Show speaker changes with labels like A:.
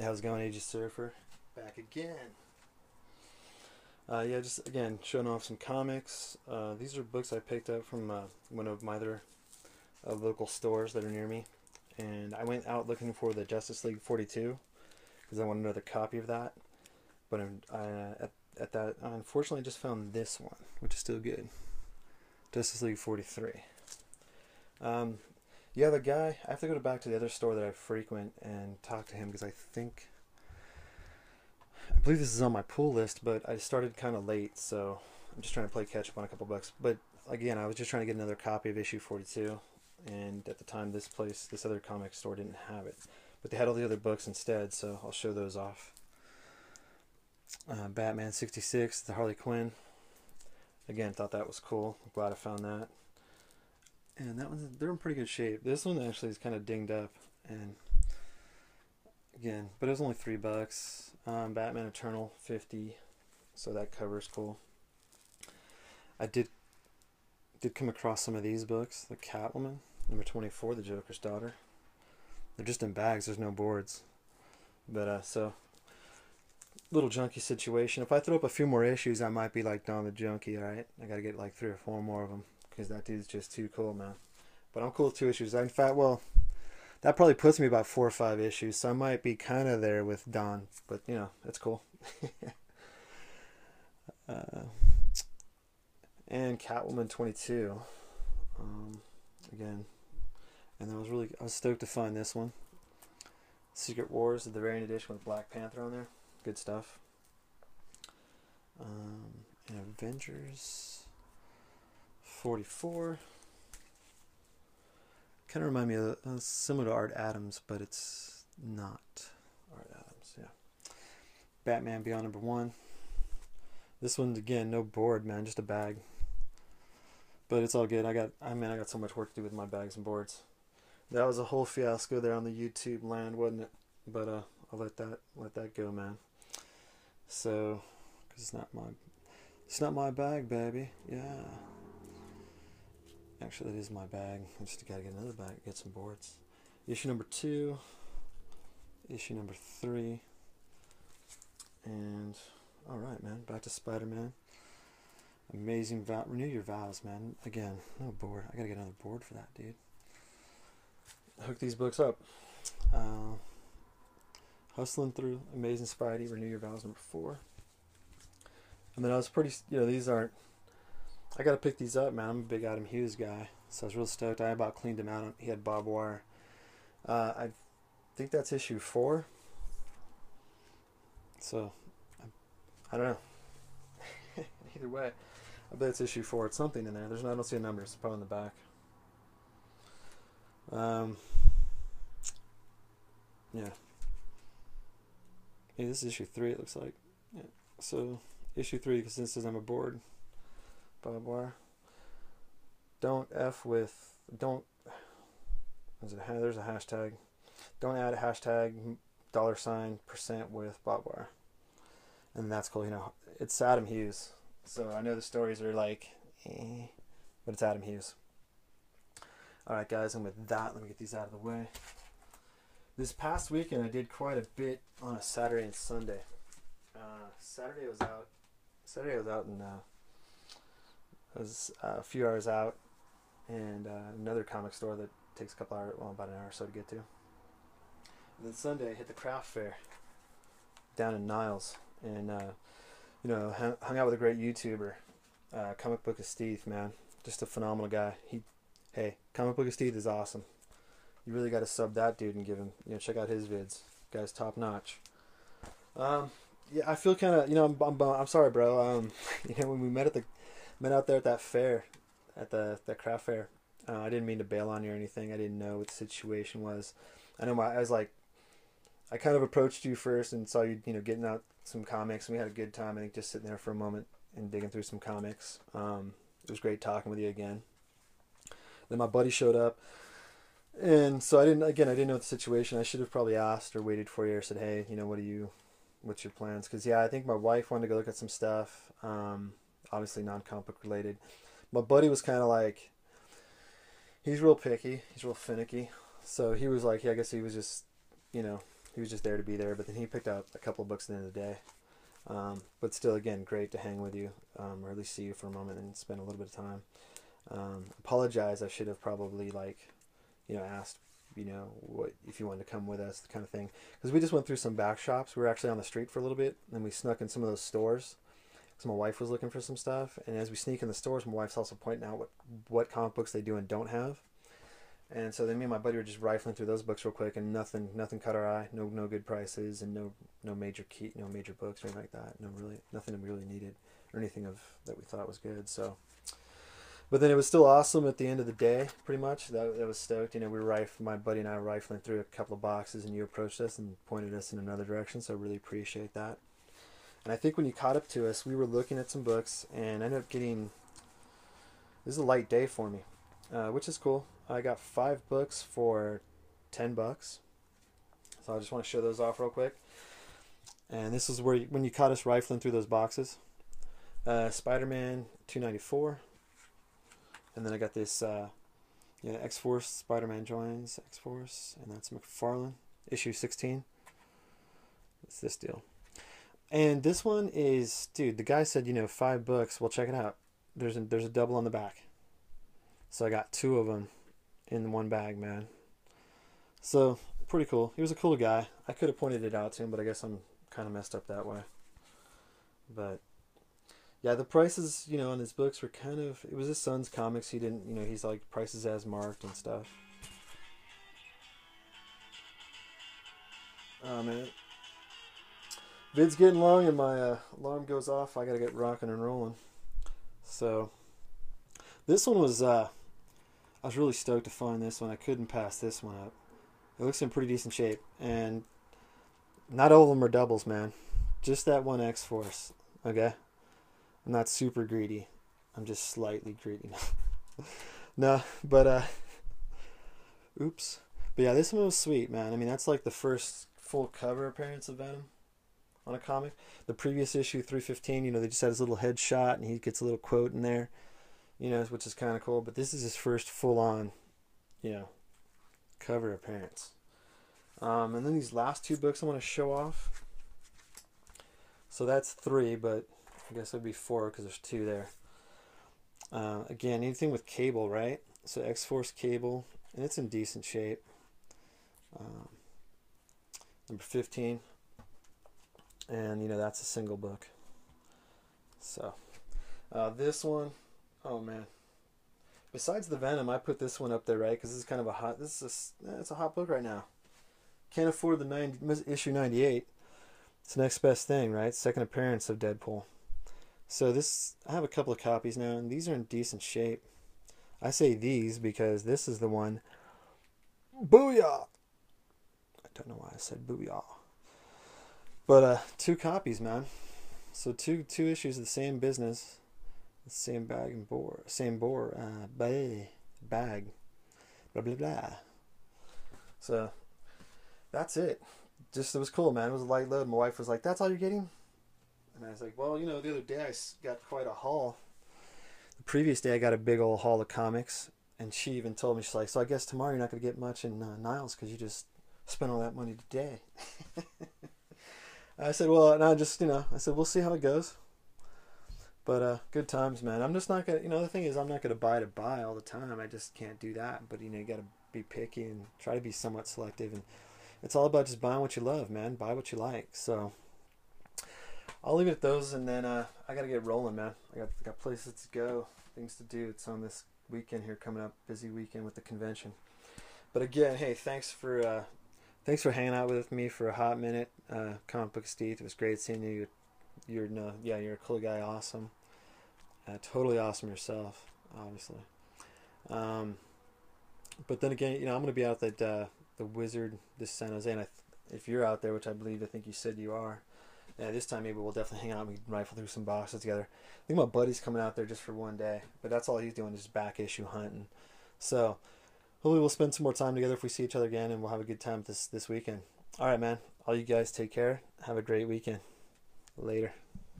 A: How's it going, Aegis Surfer? Back again. Yeah, just again showing off some comics. These are books I picked up from one of my other local stores that are near me, and I went out looking for the Justice League 42 because I want another copy of that. But at that, I unfortunately just found this one, which is still good. Justice League 43. Um, yeah, the guy. I have to go back to the other store that I frequent and talk to him because I believe this is on my pull list, but I started kind of late, so I'm just trying to play catch up on a couple books. But again, I was just trying to get another copy of issue 42, and at the time, this other comic store didn't have it, but they had all the other books instead, so I'll show those off. Batman 66, the Harley Quinn. Again, thought that was cool. I'm glad I found that. And that one's they're in pretty good shape. This one actually is kind of dinged up, and again, but it was only $3. Batman Eternal 50, so that cover's cool. I did come across some of these books. The Catwoman, number 24, the Joker's daughter. They're just in bags. There's no boards, but so little junky situation. If I throw up a few more issues, I might be like Don the Junkie. All right, I gotta get like 3 or 4 more of them because that dude's just too cool, man. But I'm cool with 2 issues. In fact, well, that probably puts me about 4 or 5 issues, so I might be kind of there with Don. But it's cool. uh, and Catwoman 22. Um, Again, and I was stoked to find this one. Secret Wars, the variant edition with Black Panther on there. Good stuff. And Avengers 44. Kind of remind me of similar to Art Adams, but it's not Art Adams. Yeah. Batman Beyond number 1. This one's again no board, man, just a bag. But it's all good. I got so much work to do with my bags and boards. That was a whole fiasco there on the YouTube land, wasn't it? But I'll let that go, man. So, cause it's not my bag, baby. Yeah. Actually, that is my bag. I just gotta get another bag, get some boards. Issue number 2, issue number 3, and all right, man. Back to Spider-Man. Amazing vow. Renew your vows, man. Again, no board. I gotta get another board for that, dude. Hook these books up. Hustling through Amazing Spidey. Renew your vows number 4. And then I was pretty. These aren't. I gotta pick these up, man. I'm a big Adam Hughes guy, so I was real stoked. I about cleaned him out. He had barbed wire. I think that's issue 4. So I don't know. Either way, I bet it's issue 4. It's something in there. I don't see a number. It's probably in the back. Yeah. Hey, this is issue 3. It looks like. Yeah. So issue 3, because this says I'm aboard. Barbed wire. Don't f with. Don't. There's a hashtag. Don't add a hashtag $% with barbed wire. And that's cool. It's Adam Hughes. So I know the stories are like, but it's Adam Hughes. All right, guys, and with that, let me get these out of the way. This past weekend, I did quite a bit on a Saturday and Sunday. Saturday I was out and I was a few hours out, and another comic store that takes a couple hours, well, about an hour or so to get to. And then Sunday, I hit the craft fair down in Niles, and hung out with a great YouTuber, Comic Book of Steve, man, just a phenomenal guy. Hey, Comic Book of Steve is awesome. You really got to sub that dude and give him, check out his vids. Guy's top notch. Yeah, I feel kind of, I'm sorry, bro. When we met out there at that fair, at the craft fair, I didn't mean to bail on you or anything. I didn't know what the situation was. I was like, I kind of approached you first and saw you, getting out some comics, and we had a good time. I think just sitting there for a moment and digging through some comics. It was great talking with you again. Then my buddy showed up, and so I didn't know the situation. I should have probably asked or waited for you or said, hey, what's your plans? Because I think my wife wanted to go look at some stuff, obviously non-comic book related. My buddy was kind of like, he's real picky, he's real finicky, so he was like, I guess he was just, he was just there to be there. But then he picked up a couple of books at the end of the day. But still, again, great to hang with you, or at least see you for a moment and spend a little bit of time. Apologize. I should have probably asked, what if you wanted to come with us, the kind of thing. Because we just went through some back shops. We were actually on the street for a little bit, and we snuck in some of those stores. Because my wife was looking for some stuff, and as we sneak in the stores, my wife's also pointing out what comic books they do and don't have. And so then me and my buddy were just rifling through those books real quick, and nothing caught our eye. No good prices, and no major books or anything like that. Nothing we really needed or anything that we thought was good. So, but then it was still awesome at the end of the day. Pretty much, that was stoked. My buddy and I were rifling through a couple of boxes, and you approached us and pointed us in another direction. So I really appreciate that. And I think when you caught up to us, we were looking at some books, and I ended up getting. This is a light day for me, which is cool. I got 5 books for $10. So I just want to show those off real quick. And this is when you caught us rifling through those boxes. Spider-Man $2.94. And then I got this X-Force, Spider-Man joins X-Force, and that's McFarlane, issue 16. It's this deal. And this one is, dude, the guy said, 5 books. Well, check it out. There's a double on the back. So I got 2 of them in one bag, man. So, pretty cool. He was a cool guy. I could have pointed it out to him, but I guess I'm kind of messed up that way. But, yeah, the prices, on his books were kind of... It was his son's comics. He didn't, he's like, prices as marked and stuff. Oh, man. Vid's getting long and my alarm goes off. I gotta get rocking and rolling. So, this one was... I was really stoked to find this one. I couldn't pass this one up. It looks in pretty decent shape. And not all of them are doubles, man. Just that one X-Force. Okay? I'm not super greedy. I'm just slightly greedy. No, but, oops. But yeah, this one was sweet, man. I mean, that's like the first full cover appearance of Venom on a comic. The previous issue, 315, they just had his little headshot, and he gets a little quote in there. Which is kind of cool. But this is his first full-on, cover appearance. And then these last 2 books I want to show off. So that's 3, but I guess it would be 4 because there's 2 there. Again, anything with Cable, right? So X-Force Cable, and it's in decent shape. Number 15. And, that's a single book. So, this one... Oh man! Besides the Venom, I put this one up there, right? Because this is kind of a hot. It's a hot book right now. Can't afford the issue 98. It's the next best thing, right? Second appearance of Deadpool. So I have a couple of copies now, and these are in decent shape. I say these because this is the one. Booyah! I don't know why I said booyah. But 2 copies, man. So two issues of the same business. Same bag and bore. Bag. Blah, blah, blah. So, that's it. It was cool, man. It was a light load. My wife was like, that's all you're getting? And I was like, well, the other day I got quite a haul. The previous day I got a big old haul of comics. And she even told me, she's like, so I guess tomorrow you're not going to get much in Niles because you just spent all that money today. I said, well, no, I said, we'll see how it goes. But good times, man. I'm just not gonna. The thing is, I'm not gonna buy all the time. I just can't do that. But you gotta be picky and try to be somewhat selective. And it's all about just buying what you love, man. Buy what you like. So I'll leave it at those, and then I gotta get rolling, man. I got places to go, things to do. It's on this weekend here coming up. Busy weekend with the convention. But again, hey, thanks for hanging out with me for a hot minute. Comic Book Steve, it was great seeing you. You're a cool guy, awesome. Totally awesome yourself, obviously. But then again, I'm going to be out at the Wizard, this San Jose, and if you're out there, which I think you said you are, this time maybe we'll definitely hang out and we can rifle through some boxes together. I think my buddy's coming out there just for one day, but that's all he's doing is back issue hunting. So hopefully we'll spend some more time together if we see each other again, and we'll have a good time this weekend. All right, man. All you guys take care. Have a great weekend. Later.